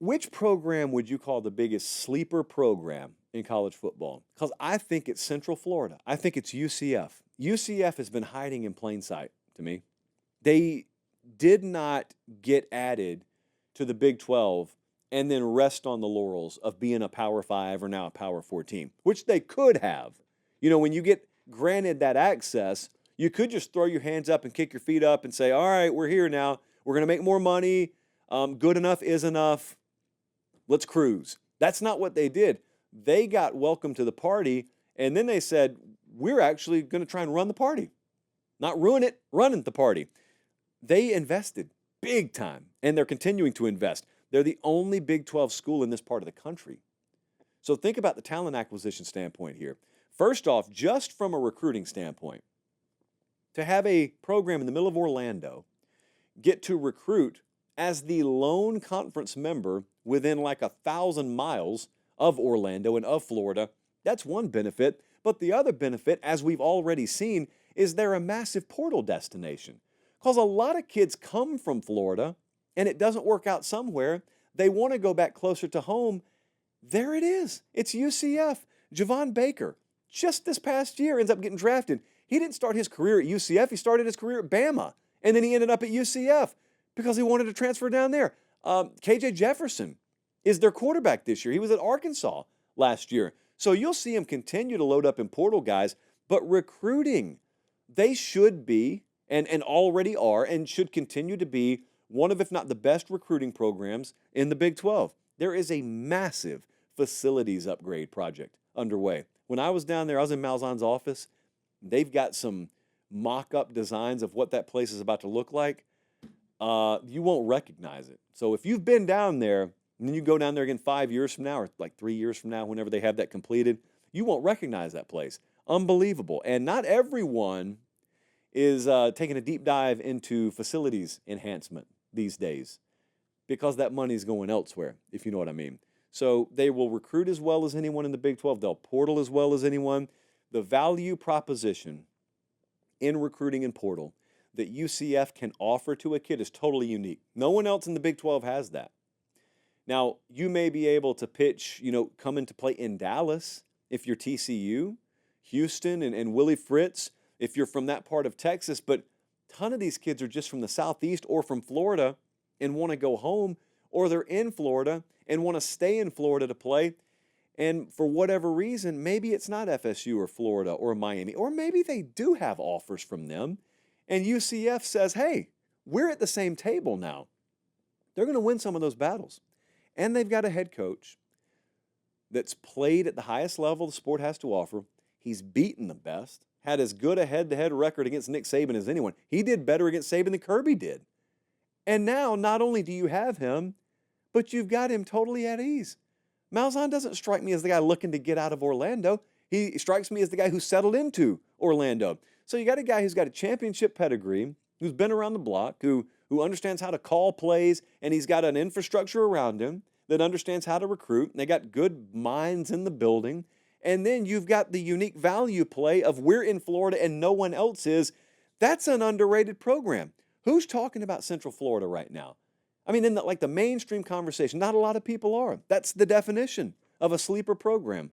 Which program would you call the biggest sleeper program in college football? Because I think it's Central Florida. I think it's UCF. UCF has been hiding in plain sight to me. They did not get added to the Big 12 and then rest on the laurels of being a Power 5 or now a Power 4 team, which they could have. You know, when you get granted that access, you could just throw your hands up and kick your feet up and say, all right, we're here now. We're going to make more money. Good enough is enough. Let's cruise. That's not what they did. They got welcome to the party, and then they said, we're actually going to try and run the party. Not ruin it, running the party. They invested big time, and they're continuing to invest. They're the only Big 12 school in this part of the country. So think about the talent acquisition standpoint here. First off, just from a recruiting standpoint, to have a program in the middle of Orlando get to recruit as the lone conference member within like 1,000 miles of Orlando and of Florida, that's one benefit. But the other benefit, as we've already seen, is they're a massive portal destination. Because a lot of kids come from Florida and it doesn't work out somewhere. They want to go back closer to home. There it is. It's UCF. Javon Baker, just this past year, ends up getting drafted. He didn't start his career at UCF. He started his career at Bama. And then he ended up at UCF because he wanted to transfer down there. KJ Jefferson is their quarterback this year. He was at Arkansas last year. So you'll see him continue to load up in portal guys. But recruiting, they should be, and already are, and should continue to be one of, if not the best recruiting programs in the Big 12. There is a massive facilities upgrade project underway. When I was down there, I was in Malzahn's office. They've got some mock-up designs of what that place is about to look like. You won't recognize it. So if you've been down there, and then you go down there again 5 years from now, or like 3 years from now, whenever they have that completed, you won't recognize that place. Unbelievable. And not everyone is taking a deep dive into facilities enhancement these days because that money's going elsewhere, if you know what I mean. So they will recruit as well as anyone in the Big 12. They'll portal as well as anyone. The value proposition in recruiting and portal that UCF can offer to a kid is totally unique. No one else in the Big 12 has that. Now, you may be able to pitch, come into play in Dallas if you're TCU, Houston, and Willie Fritz if you're from that part of Texas, but a ton of these kids are just from the Southeast or from Florida and want to go home, or they're in Florida and want to stay in Florida to play. And for whatever reason, maybe it's not FSU or Florida or Miami, or maybe they do have offers from them. And UCF says, hey, we're at the same table now. They're going to win some of those battles. And they've got a head coach that's played at the highest level the sport has to offer. He's beaten the best, had as good a head-to-head record against Nick Saban as anyone. He did better against Saban than Kirby did. And now, not only do you have him, but you've got him totally at ease. Malzahn doesn't strike me as the guy looking to get out of Orlando. He strikes me as the guy who settled into Orlando. So you got a guy who's got a championship pedigree, who's been around the block, who understands how to call plays, and he's got an infrastructure around him that understands how to recruit. And they got good minds in the building. And then you've got the unique value play of we're in Florida and no one else is. That's an underrated program. Who's talking about Central Florida right now? I mean, in the mainstream conversation, not a lot of people are. That's the definition of a sleeper program.